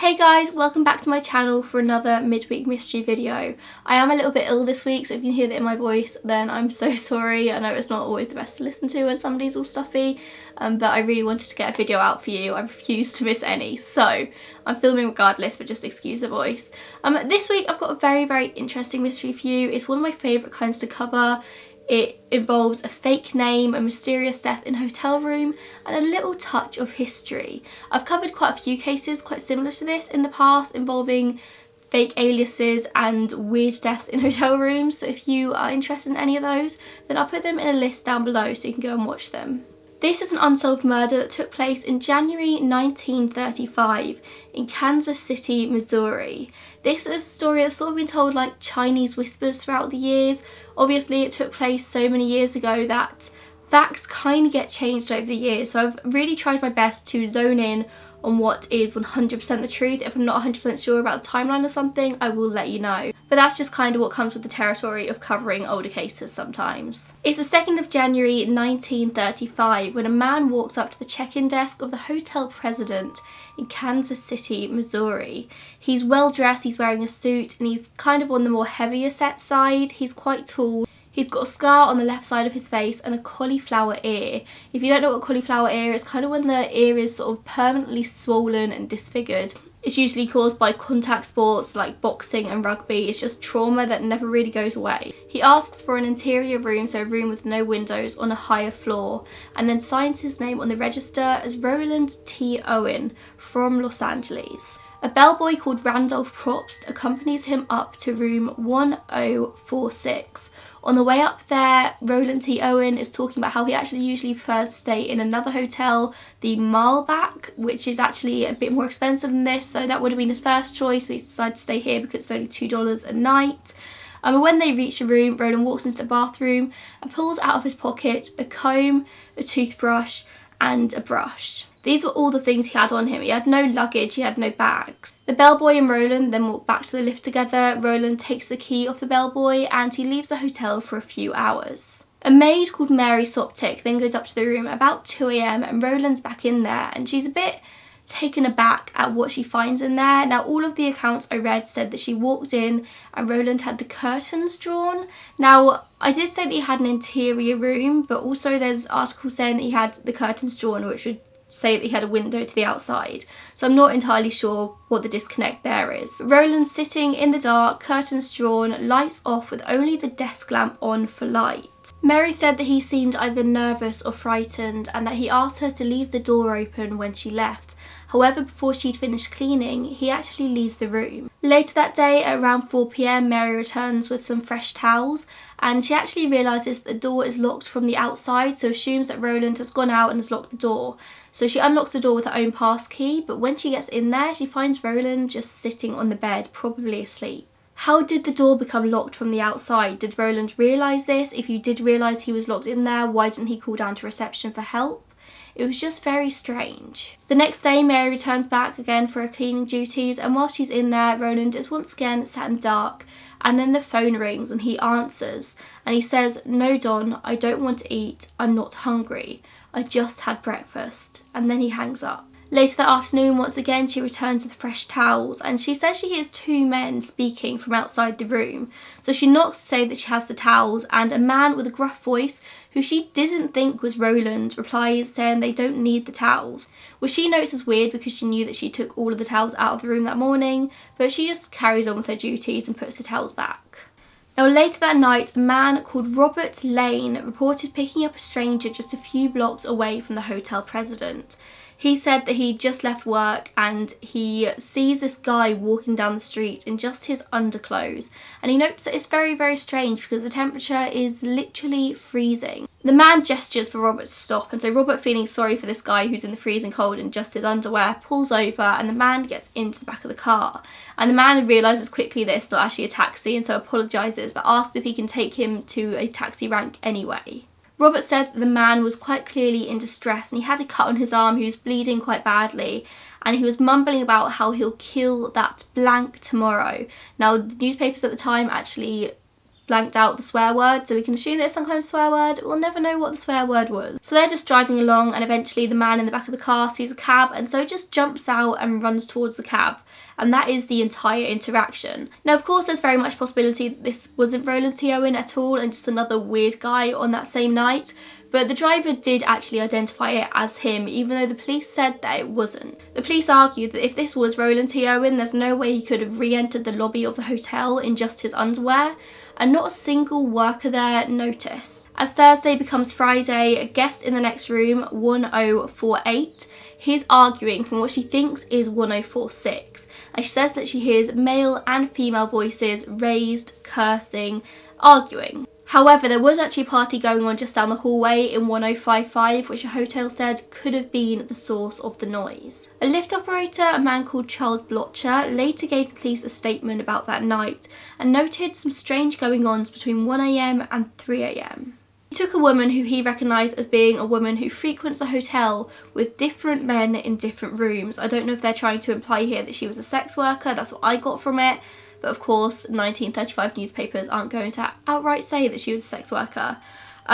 Hey guys, welcome back to my channel for another midweek mystery video. I am a little bit ill this week, so if you can hear that in my voice, then I'm so sorry. I know it's not always the best to listen to when somebody's all stuffy, but I really wanted to get a video out for you. I refuse to miss any, so I'm filming regardless, but just excuse the voice. This week I've got a very interesting mystery for you. It's one of my favourite kinds to cover. It involves a fake name, a mysterious death in a hotel room, and a little touch of history. I've covered quite a few cases quite similar to this in the past involving fake aliases and weird deaths in hotel rooms, so if you are interested in any of those, then I'll put them in a list down below so you can go and watch them. This is an unsolved murder that took place in January 1935 in Kansas City, Missouri. This is a story that's sort of been told like Chinese whispers throughout the years. Obviously it took place so many years ago that facts kind of get changed over the years, so I've really tried my best to zone in on what is 100% the truth. If I'm not 100% sure about the timeline or something, I will let you know. But that's just kind of what comes with the territory of covering older cases sometimes. It's the 2nd of January 1935 when a man walks up to the check-in desk of the hotel president in Kansas City, Missouri. He's well dressed, he's wearing a suit, and he's kind of on the more heavier set side. He's quite tall. He's got a scar on the left side of his face and a cauliflower ear. If you don't know what cauliflower ear is, it's kind of when the ear is sort of permanently swollen and disfigured. It's usually caused by contact sports like boxing and rugby. It's just trauma that never really goes away. He asks for an interior room, so a room with no windows on a higher floor, and then signs his name on the register as Roland T. Owen from Los Angeles. A bellboy called Randolph Probst accompanies him up to room 1046. On the way up there, Roland T. Owen is talking about how he actually usually prefers to stay in another hotel, the Malbac, which is actually a bit more expensive than this, so that would have been his first choice, but he's decided to stay here because it's only $2 a night. And when they reach the room, Roland walks into the bathroom and pulls out of his pocket a comb, a toothbrush, and a brush. These were all the things he had on him. He had no luggage, he had no bags. The bellboy and Roland then walk back to the lift together. Roland takes the key off the bellboy and he leaves the hotel for a few hours. A maid called Mary Soptic then goes up to the room about 2 AM and Roland's back in there and she's a bit taken aback at what she finds in there. Now all of the accounts I read said that she walked in and Roland had the curtains drawn. Now I did say that he had an interior room, but also there's articles saying that he had the curtains drawn, which would say that he had a window to the outside, so I'm not entirely sure what the disconnect there is. Roland's sitting in the dark, curtains drawn, lights off with only the desk lamp on for light. Mary said that he seemed either nervous or frightened and that he asked her to leave the door open when she left. However, before she'd finished cleaning, he actually leaves the room. Later that day at around 4 PM, Mary returns with some fresh towels and she actually realises that the door is locked from the outside, so assumes that Roland has gone out and has locked the door. So she unlocks the door with her own pass key, but when she gets in there, she finds Roland just sitting on the bed, probably asleep. How did the door become locked from the outside? Did Roland realise this? If you did realise he was locked in there, why didn't he call down to reception for help? It was just very strange. The next day, Mary returns back again for her cleaning duties, and while she's in there, Roland is once again sat in dark, and then the phone rings and he answers, and he says, "No, Don, I don't want to eat, I'm not hungry. I just had breakfast," and then he hangs up. Later that afternoon, once again, she returns with fresh towels and she says she hears two men speaking from outside the room. So she knocks to say that she has the towels, and a man with a gruff voice, who she didn't think was Roland, replies saying they don't need the towels, which she notes as weird because she knew that she took all of the towels out of the room that morning, but she just carries on with her duties and puts the towels back. Now later that night, a man called Robert Lane reported picking up a stranger just a few blocks away from the hotel president. He said that he'd just left work and he sees this guy walking down the street in just his underclothes, and he notes that it's very strange because the temperature is literally freezing. The man gestures for Robert to stop, and so Robert, feeling sorry for this guy who's in the freezing cold in just his underwear, pulls over and the man gets into the back of the car. And the man realises quickly that it's not actually a taxi and so apologises, but asks if he can take him to a taxi rank anyway. Robert said that the man was quite clearly in distress and he had a cut on his arm, he was bleeding quite badly, and he was mumbling about how he'll kill that blank tomorrow. Now the newspapers at the time actually blanked out the swear word, so we can assume that it's some kind of swear word. We'll never know what the swear word was. So they're just driving along, and eventually the man in the back of the car sees a cab, and so just jumps out and runs towards the cab. And that is the entire interaction. Now, of course, there's very much possibility that this wasn't Roland T. Owen at all and just another weird guy on that same night, but the driver did actually identify it as him, even though the police said that it wasn't. The police argued that if this was Roland T. Owen, there's no way he could have re-entered the lobby of the hotel in just his underwear, and not a single worker there noticed. As Thursday becomes Friday, a guest in the next room, 1048, he's arguing from what she thinks is 1046, and she says that she hears male and female voices raised, cursing, arguing. However, there was actually a party going on just down the hallway in 1055, which a hotel said could have been the source of the noise. A lift operator, a man called Charles Blotcher, later gave the police a statement about that night and noted some strange going-ons between 1 AM and 3 AM. He took a woman who he recognised as being a woman who frequents the hotel with different men in different rooms. I don't know if they're trying to imply here that she was a sex worker, that's what I got from it. But of course, 1935 newspapers aren't going to outright say that she was a sex worker.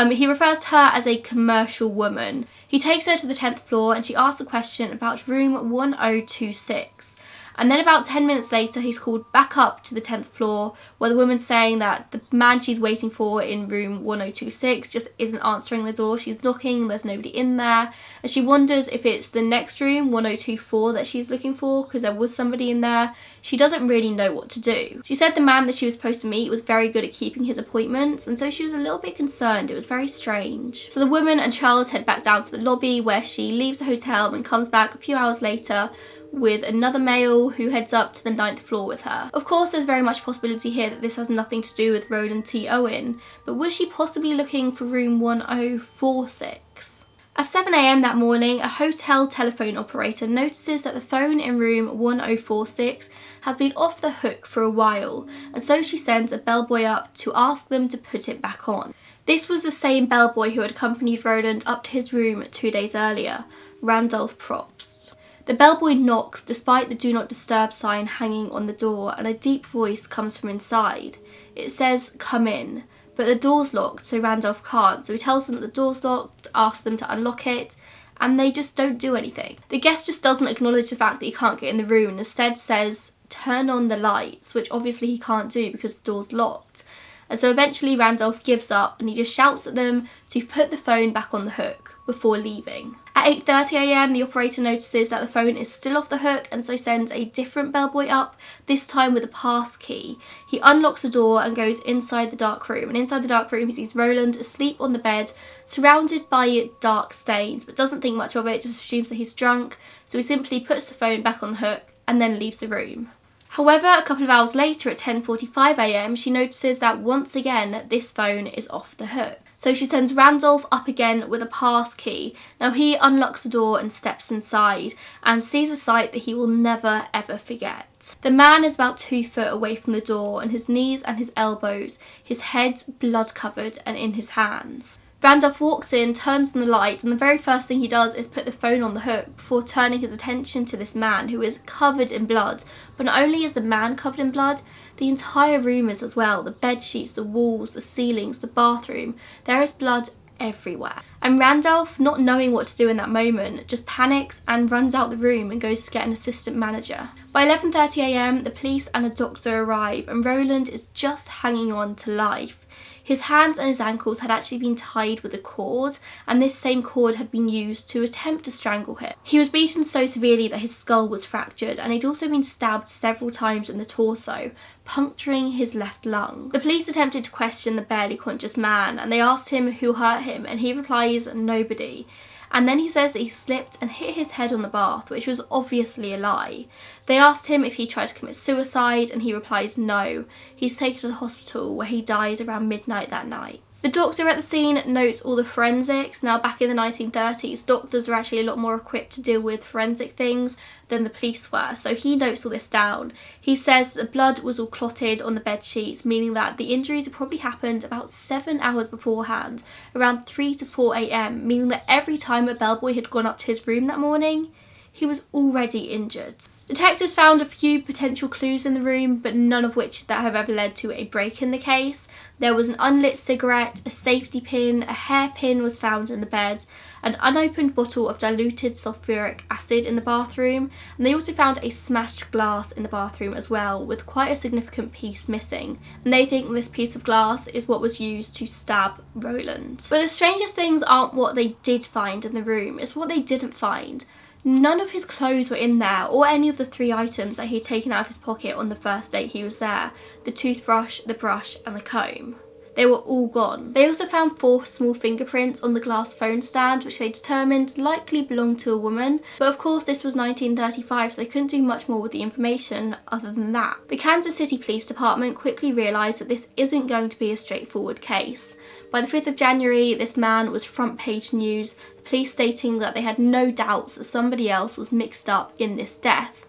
He refers to her as a commercial woman. He takes her to the 10th floor and she asks a question about room 1026. And then about 10 minutes later, he's called back up to the 10th floor where the woman's saying that the man she's waiting for in room 1026 just isn't answering the door. She's knocking, there's nobody in there. And she wonders if it's the next room, 1024, that she's looking for because there was somebody in there. She doesn't really know what to do. She said the man that she was supposed to meet was very good at keeping his appointments, and so she was a little bit concerned. It was very strange. So the woman and Charles head back down to the lobby where she leaves the hotel and comes back a few hours later with another male who heads up to the 9th floor with her. Of course, there's very much possibility here that this has nothing to do with Roland T. Owen, but was she possibly looking for room 1046? At 7 AM that morning, a hotel telephone operator notices that the phone in room 1046 has been off the hook for a while, and so she sends a bellboy up to ask them to put it back on. This was the same bellboy who had accompanied Roland up to his room 2 days earlier, Randolph Probst. The bellboy knocks despite the do not disturb sign hanging on the door, and a deep voice comes from inside. It says, "Come in," but the door's locked, so Randolph can't, so he tells them that the door's locked, asks them to unlock it, and they just don't do anything. The guest just doesn't acknowledge the fact that he can't get in the room and instead says, "Turn on the lights," which obviously he can't do because the door's locked. And so eventually Randolph gives up and he just shouts at them to put the phone back on the hook before leaving. At 8:30 AM, the operator notices that the phone is still off the hook and so sends a different bellboy up, this time with a pass key. He unlocks the door and goes inside the dark room, and inside the dark room he sees Roland asleep on the bed, surrounded by dark stains, but doesn't think much of it, just assumes that he's drunk, so he simply puts the phone back on the hook and then leaves the room. However, a couple of hours later at 10:45 AM, she notices that once again this phone is off the hook. So she sends Randolph up again with a pass key. Now he unlocks the door and steps inside and sees a sight that he will never ever forget. The man is about 2 foot away from the door, on his knees and his elbows, his head blood covered and in his hands. Randolph walks in, turns on the light, and the very first thing he does is put the phone on the hook before turning his attention to this man who is covered in blood. But not only is the man covered in blood, the entire room is as well. The bed sheets, the walls, the ceilings, the bathroom. There is blood everywhere. And Randolph, not knowing what to do in that moment, just panics and runs out the room and goes to get an assistant manager. By 11:30 AM, the police and a doctor arrive, and Roland is just hanging on to life. His hands and his ankles had actually been tied with a cord, and this same cord had been used to attempt to strangle him. He was beaten so severely that his skull was fractured, and he'd also been stabbed several times in the torso, puncturing his left lung. The police attempted to question the barely conscious man, and they asked him who hurt him, and he replies, "Nobody." And then he says that he slipped and hit his head on the bath, which was obviously a lie. They asked him if he tried to commit suicide, and he replies no. He's taken to the hospital where he died around midnight that night. The doctor at the scene notes all the forensics. Now, back in the 1930s, doctors were actually a lot more equipped to deal with forensic things than the police were, so he notes all this down. He says that the blood was all clotted on the bed sheets, meaning that the injuries had probably happened about 7 hours beforehand, around 3 to 4 AM, meaning that every time a bellboy had gone up to his room that morning, he was already injured. Detectives found a few potential clues in the room, but none of which that have ever led to a break in the case. There was an unlit cigarette, a safety pin, a hairpin was found in the bed, an unopened bottle of diluted sulfuric acid in the bathroom, and they also found a smashed glass in the bathroom as well, with quite a significant piece missing. And they think this piece of glass is what was used to stab Roland. But the strangest things aren't what they did find in the room, it's what they didn't find. None of his clothes were in there, or any of the 3 items that he'd taken out of his pocket on the first date he was there: the toothbrush, the brush and the comb. They were all gone. They also found 4 small fingerprints on the glass phone stand, which they determined likely belonged to a woman, but of course this was 1935, so they couldn't do much more with the information other than that. The Kansas City Police Department quickly realised that this isn't going to be a straightforward case. By the 5th of January, this man was front page news, the police stating that they had no doubts that somebody else was mixed up in this death.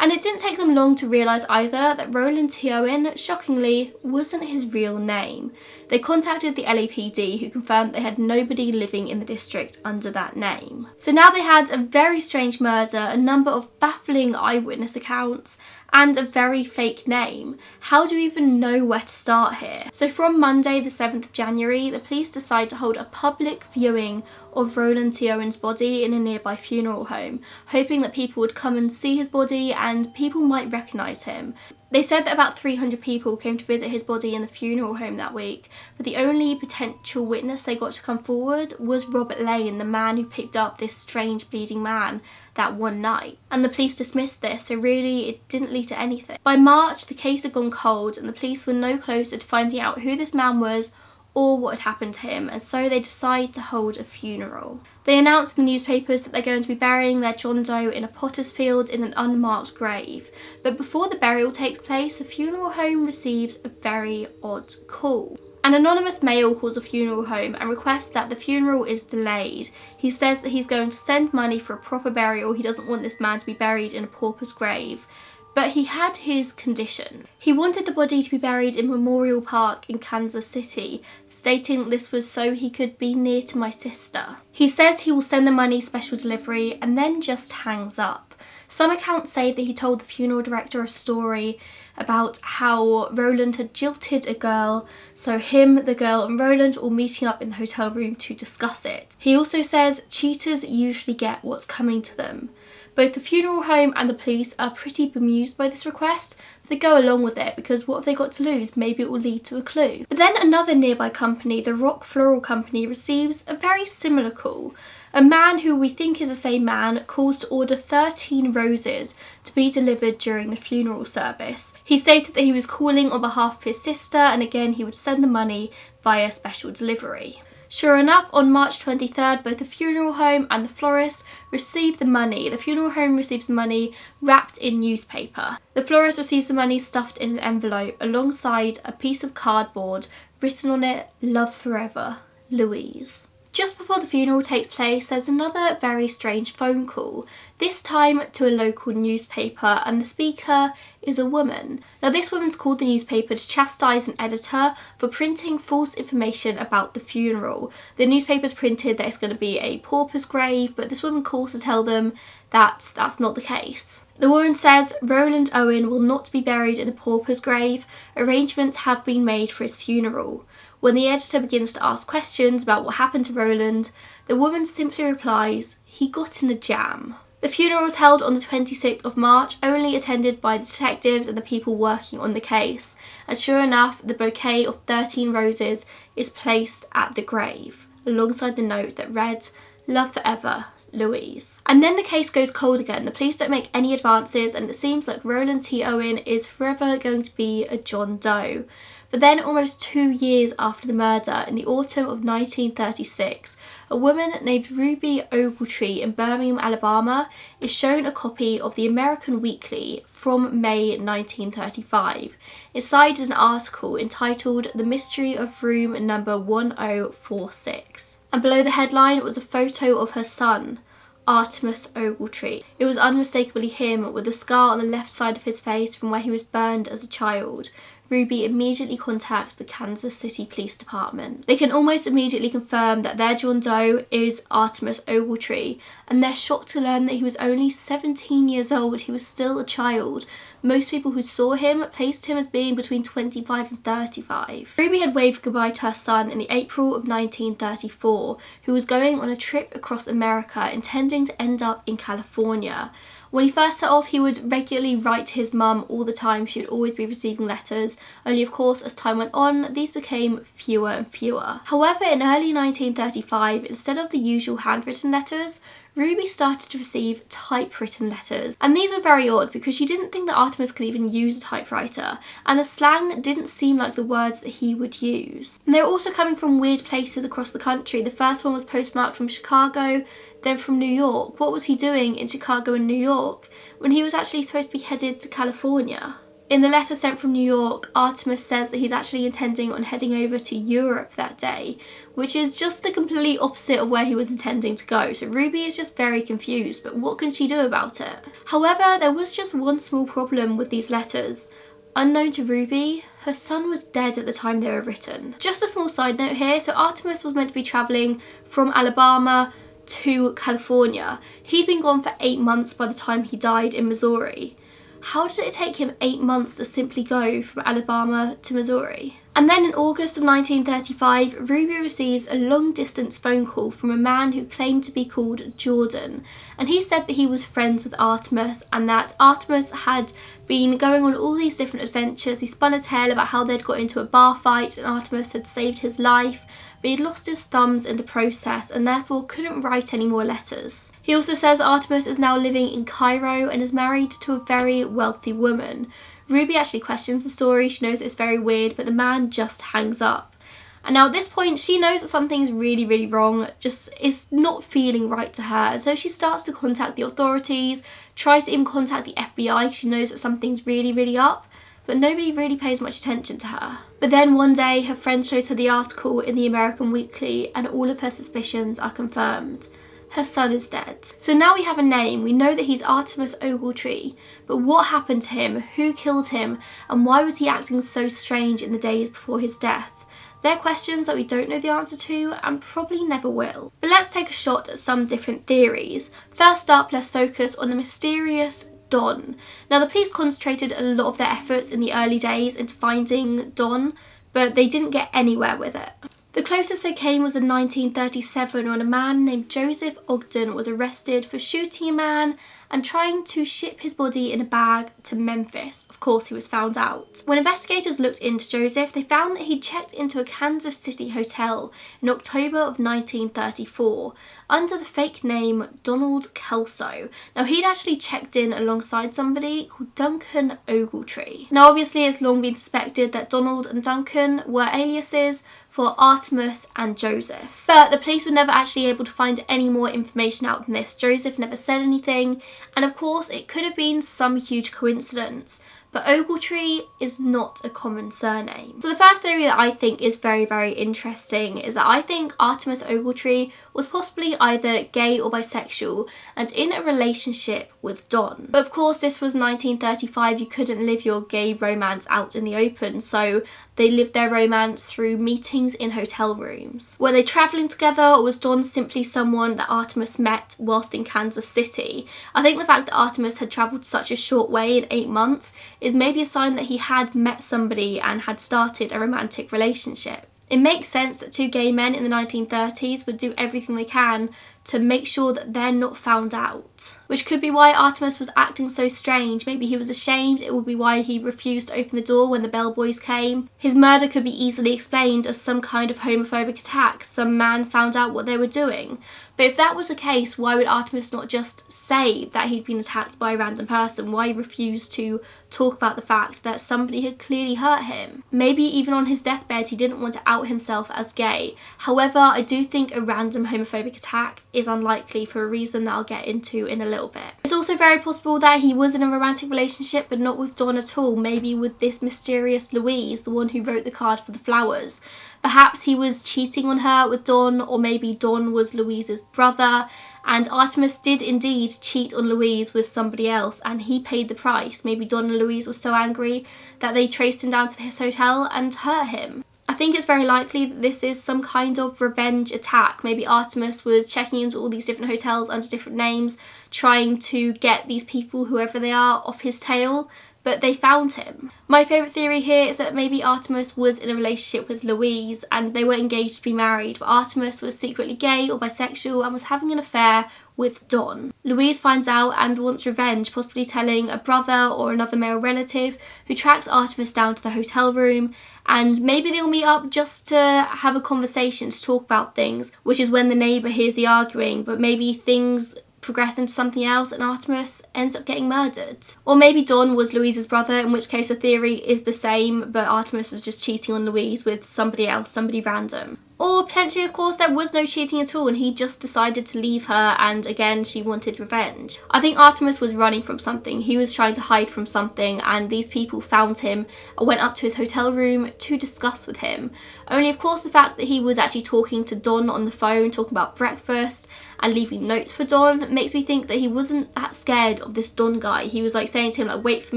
And it didn't take them long to realise either that Roland T. Owen, shockingly, wasn't his real name. They contacted the LAPD, who confirmed they had nobody living in the district under that name. So now they had a very strange murder, a number of baffling eyewitness accounts, and a very fake name. How do you even know where to start here? So from Monday the 7th of January, the police decide to hold a public viewing of Roland T. Owen's body in a nearby funeral home, hoping that people would come and see his body and people might recognise him. They said that about 300 people came to visit his body in the funeral home that week, but the only potential witness they got to come forward was Robert Lane, the man who picked up this strange bleeding man that one night. And the police dismissed this, so really it didn't lead to anything. By March, the case had gone cold and the police were no closer to finding out who this man was or what had happened to him, and so they decide to hold a funeral. They announced in the newspapers that they're going to be burying their John Doe in a potter's field in an unmarked grave. But before the burial takes place, the funeral home receives a very odd call. An anonymous male calls a funeral home and requests that the funeral is delayed. He says that he's going to send money for a proper burial. He doesn't want this man to be buried in a pauper's grave. But he had his condition. He wanted the body to be buried in Memorial Park in Kansas City, stating this was so he could be near to my sister. He says he will send the money special delivery and then just hangs up. Some accounts say that he told the funeral director a story about how Roland had jilted a girl, so him, the girl and Roland were meeting up in the hotel room to discuss it. He also says cheaters usually get what's coming to them. Both the funeral home and the police are pretty bemused by this request, but they go along with it because what have they got to lose? Maybe it will lead to a clue. But then another nearby company, the Rock Floral Company, receives a very similar call. A man who we think is the same man calls to order 13 roses to be delivered during the funeral service. He stated that he was calling on behalf of his sister and again he would send the money via special delivery. Sure enough, on March 23rd, both the funeral home and the florist receive the money. The funeral home receives the money wrapped in newspaper. The florist receives the money stuffed in an envelope alongside a piece of cardboard written on it, "Love forever, Louise." Just before the funeral takes place, there's another very strange phone call, this time to a local newspaper, and the speaker is a woman. Now this woman's called the newspaper to chastise an editor for printing false information about the funeral. The newspaper's printed that it's going to be a pauper's grave, but this woman calls to tell them that that's not the case. The woman says Roland Owen will not be buried in a pauper's grave. Arrangements have been made for his funeral. When the editor begins to ask questions about what happened to Roland, the woman simply replies, "He got in a jam." The funeral was held on the 26th of March, only attended by the detectives and the people working on the case. And sure enough, the bouquet of 13 roses is placed at the grave, alongside the note that read, "Love forever, Louise." And then the case goes cold again. The police don't make any advances and it seems like Roland T. Owen is forever going to be a John Doe. But then almost 2 years after the murder, in the autumn of 1936, a woman named Ruby Ogletree in Birmingham, Alabama is shown a copy of the American Weekly from May 1935. Inside is an article entitled "The Mystery of Room Number 1046. And below the headline was a photo of her son, Artemus Ogletree. It was unmistakably him, with a scar on the left side of his face from where he was burned as a child. Ruby immediately contacts the Kansas City Police Department. They can almost immediately confirm that their John Doe is Artemus Ogletree, and they're shocked to learn that he was only 17 years old. He was still a child. Most people who saw him placed him as being between 25 and 35. Ruby had waved goodbye to her son in the April of 1934, who was going on a trip across America intending to end up in California. When he first set off, he would regularly write to his mum all the time. She would always be receiving letters, only of course as time went on these became fewer and fewer. However, in early 1935, instead of the usual handwritten letters, Ruby started to receive typewritten letters, and these were very odd because she didn't think that Artemus could even use a typewriter, and the slang didn't seem like the words that he would use. And they were also coming from weird places across the country. The first one was postmarked from Chicago, then from New York. What was he doing in Chicago and New York when he was actually supposed to be headed to California? In the letter sent from New York, Artemus says that he's actually intending on heading over to Europe that day, which is just the complete opposite of where he was intending to go. So Ruby is just very confused, but what can she do about it? However, there was just one small problem with these letters. Unknown to Ruby, her son was dead at the time they were written. Just a small side note here, so Artemus was meant to be travelling from Alabama to California. He'd been gone for 8 months by the time he died in Missouri. How did it take him 8 months to simply go from Alabama to Missouri? And then in August of 1935, Ruby receives a long-distance phone call from a man who claimed to be called Jordan, and he said that he was friends with Artemus and that Artemus had been going on all these different adventures. He spun a tale about how they'd got into a bar fight and Artemus had saved his life, but he'd lost his thumbs in the process and therefore couldn't write any more letters. He also says Artemus is now living in Cairo and is married to a very wealthy woman. Ruby actually questions the story. She knows it's very weird, but the man just hangs up. And now at this point, she knows that something's really, really wrong. Just it's not feeling right to her. So she starts to contact the authorities, tries to even contact the FBI. She knows that something's really, really up, but nobody really pays much attention to her. But then one day, her friend shows her the article in the American Weekly and all of her suspicions are confirmed. Her son is dead. So now we have a name. We know that he's Artemus Ogletree, but what happened to him? Who killed him? And why was he acting so strange in the days before his death? They're questions that we don't know the answer to and probably never will. But let's take a shot at some different theories. First up, let's focus on the mysterious Don. Now, the police concentrated a lot of their efforts in the early days into finding Don, but they didn't get anywhere with it. The closest they came was in 1937 when a man named Joseph Ogden was arrested for shooting a man and trying to ship his body in a bag to Memphis. Of course, he was found out. When investigators looked into Joseph, they found that he'd checked into a Kansas City hotel in October of 1934 under the fake name Donald Kelso. Now, he'd actually checked in alongside somebody called Duncan Ogletree. Now, obviously, it's long been suspected that Donald and Duncan were aliases for Artemus and Joseph. But the police were never actually able to find any more information out than this. Joseph never said anything, and of course it could have been some huge coincidence, but Ogletree is not a common surname. So the first theory that I think is very, very interesting is that I think Artemus Ogletree was possibly either gay or bisexual and in a relationship with Don. But of course this was 1935, you couldn't live your gay romance out in the open, so they lived their romance through meetings in hotel rooms. Were they travelling together, or was Don simply someone that Artemus met whilst in Kansas City? I think the fact that Artemus had travelled such a short way in 8 months is maybe a sign that he had met somebody and had started a romantic relationship. It makes sense that two gay men in the 1930s would do everything they can to make sure that they're not found out. Which could be why Artemus was acting so strange. Maybe he was ashamed. It would be why he refused to open the door when the bellboys came. His murder could be easily explained as some kind of homophobic attack. Some man found out what they were doing. But if that was the case, why would Artemus not just say that he'd been attacked by a random person? Why refuse to talk about the fact that somebody had clearly hurt him? Maybe even on his deathbed he didn't want to out himself as gay. However, I do think a random homophobic attack is unlikely for a reason that I'll get into in a little bit. It's also very possible that he was in a romantic relationship but not with Don at all, maybe with this mysterious Louise, the one who wrote the card for the flowers. Perhaps he was cheating on her with Don, or maybe Don was Louise's brother And Artemis did indeed cheat on Louise with somebody else, and he paid the price. Maybe Don and Louise were so angry that they traced him down to his hotel and hurt him. I think it's very likely that this is some kind of revenge attack. Maybe Artemis was checking into all these different hotels under different names, trying to get these people, whoever they are, off his tail, but they found him. My favourite theory here is that maybe Artemis was in a relationship with Louise and they were engaged to be married, but Artemis was secretly gay or bisexual and was having an affair with Don. Louise finds out and wants revenge, possibly telling a brother or another male relative, who tracks Artemis down to the hotel room, and maybe they'll meet up just to have a conversation, to talk about things, which is when the neighbour hears the arguing, but maybe things progress into something else and Artemis ends up getting murdered. Or maybe Don was Louise's brother, in which case the theory is the same, but Artemis was just cheating on Louise with somebody else, somebody random. Or potentially, of course, there was no cheating at all and he just decided to leave her and again she wanted revenge. I think Artemis was running from something. He was trying to hide from something and these people found him and went up to his hotel room to discuss with him. Only of course the fact that he was actually talking to Don on the phone, talking about breakfast and leaving notes for Don, makes me think that he wasn't that scared of this Don guy. He was like saying to him like, wait for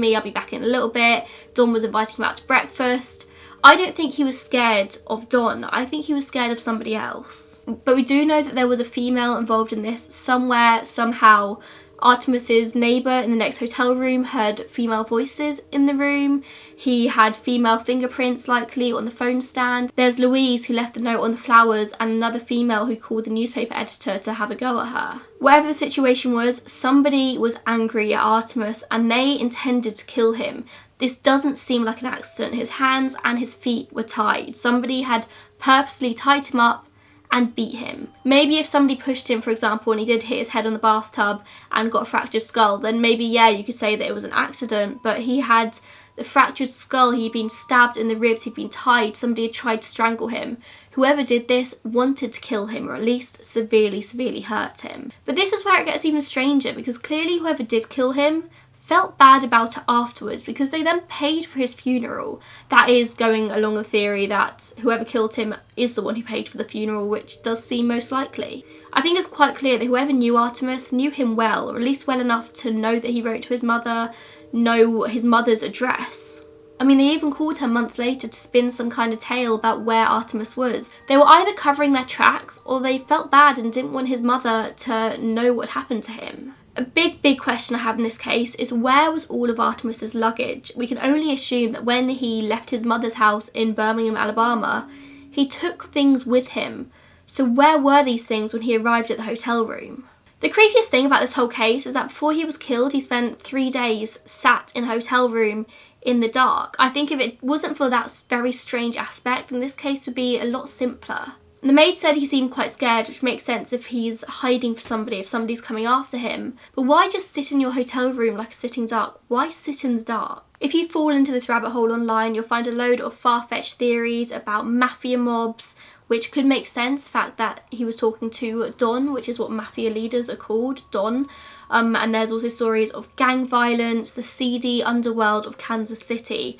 me, I'll be back in a little bit. Don was inviting him out to breakfast. I don't think he was scared of Don. I think he was scared of somebody else. But we do know that there was a female involved in this somewhere, somehow. Artemis's neighbour in the next hotel room heard female voices in the room. He had female fingerprints likely on the phone stand. There's Louise who left the note on the flowers and another female who called the newspaper editor to have a go at her. Whatever the situation was, somebody was angry at Artemis and they intended to kill him. This doesn't seem like an accident. His hands and his feet were tied. Somebody had purposely tied him up and beat him. Maybe if somebody pushed him, for example, and he did hit his head on the bathtub and got a fractured skull, then maybe, yeah, you could say that it was an accident, but he had the fractured skull, he'd been stabbed in the ribs, he'd been tied, somebody had tried to strangle him. Whoever did this wanted to kill him, or at least severely hurt him. But this is where it gets even stranger, because clearly whoever did kill him felt bad about it afterwards because they then paid for his funeral. That is going along the theory that whoever killed him is the one who paid for the funeral, which does seem most likely. I think it's quite clear that whoever knew Artemis knew him well, or at least well enough to know that he wrote to his mother, know his mother's address. I mean, they even called her months later to spin some kind of tale about where Artemis was. They were either covering their tracks or they felt bad and didn't want his mother to know what happened to him. A big question I have in this case is, where was all of Artemis's luggage? We can only assume that when he left his mother's house in Birmingham, Alabama, he took things with him. So where were these things when he arrived at the hotel room? The creepiest thing about this whole case is that before he was killed, he spent 3 days sat in a hotel room in the dark. I think if it wasn't for that very strange aspect, then this case would be a lot simpler. The maid said he seemed quite scared, which makes sense if he's hiding for somebody, if somebody's coming after him. But why just sit in your hotel room like a sitting duck? Why sit in the dark? If you fall into this rabbit hole online, you'll find a load of far-fetched theories about mafia mobs, which could make sense, the fact that he was talking to Don, which is what mafia leaders are called, Don. And there's also stories of gang violence, the seedy underworld of Kansas City.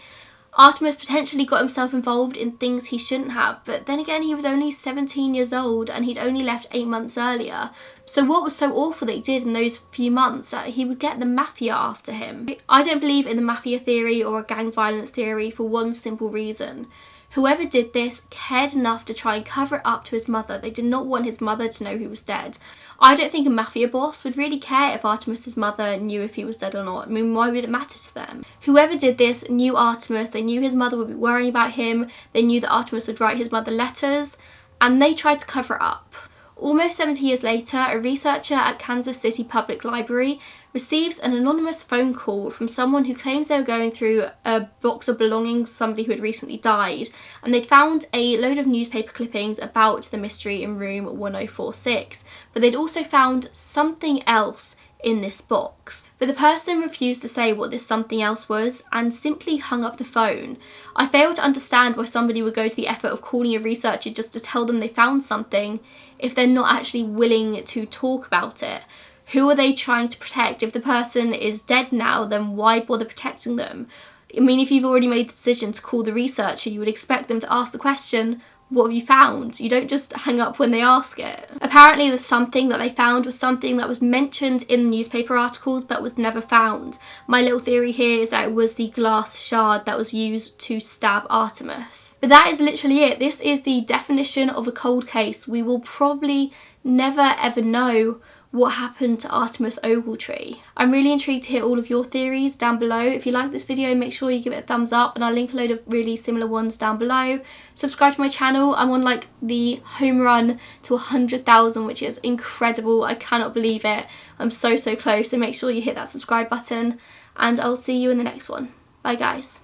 Artemis potentially got himself involved in things he shouldn't have, but then again he was only 17 years old and he'd only left 8 months earlier. So what was so awful that he did in those few months that he would get the mafia after him? I don't believe in the mafia theory or a gang violence theory for one simple reason. Whoever did this cared enough to try and cover it up to his mother. They did not want his mother to know he was dead. I don't think a mafia boss would really care if Artemis's mother knew if he was dead or not. I mean, why would it matter to them? Whoever did this knew Artemis. They knew his mother would be worrying about him. They knew that Artemis would write his mother letters, and they tried to cover it up. Almost 70 years later, a researcher at Kansas City Public Library receives an anonymous phone call from someone who claims they were going through a box of belongings to somebody who had recently died, and they'd found a load of newspaper clippings about the mystery in room 1046, but they'd also found something else in this box. But the person refused to say what this something else was and simply hung up the phone. I fail to understand why somebody would go to the effort of calling a researcher just to tell them they found something if they're not actually willing to talk about it. Who are they trying to protect? If the person is dead now, then why bother protecting them? I mean, if you've already made the decision to call the researcher, you would expect them to ask the question, what have you found? You don't just hang up when they ask it. Apparently the something that they found was something that was mentioned in newspaper articles but was never found. My little theory here is that it was the glass shard that was used to stab Artemis. But that is literally it. This is the definition of a cold case. We will probably never ever know what happened to Artemis Ogletree. I'm really intrigued to hear all of your theories down below. If you like this video, make sure you give it a thumbs up, and I'll link a load of really similar ones down below. Subscribe to my channel. I'm on like the home run to 100,000, which is incredible. I cannot believe it. I'm so close, so make sure you hit that subscribe button, and I'll see you in the next one. Bye guys.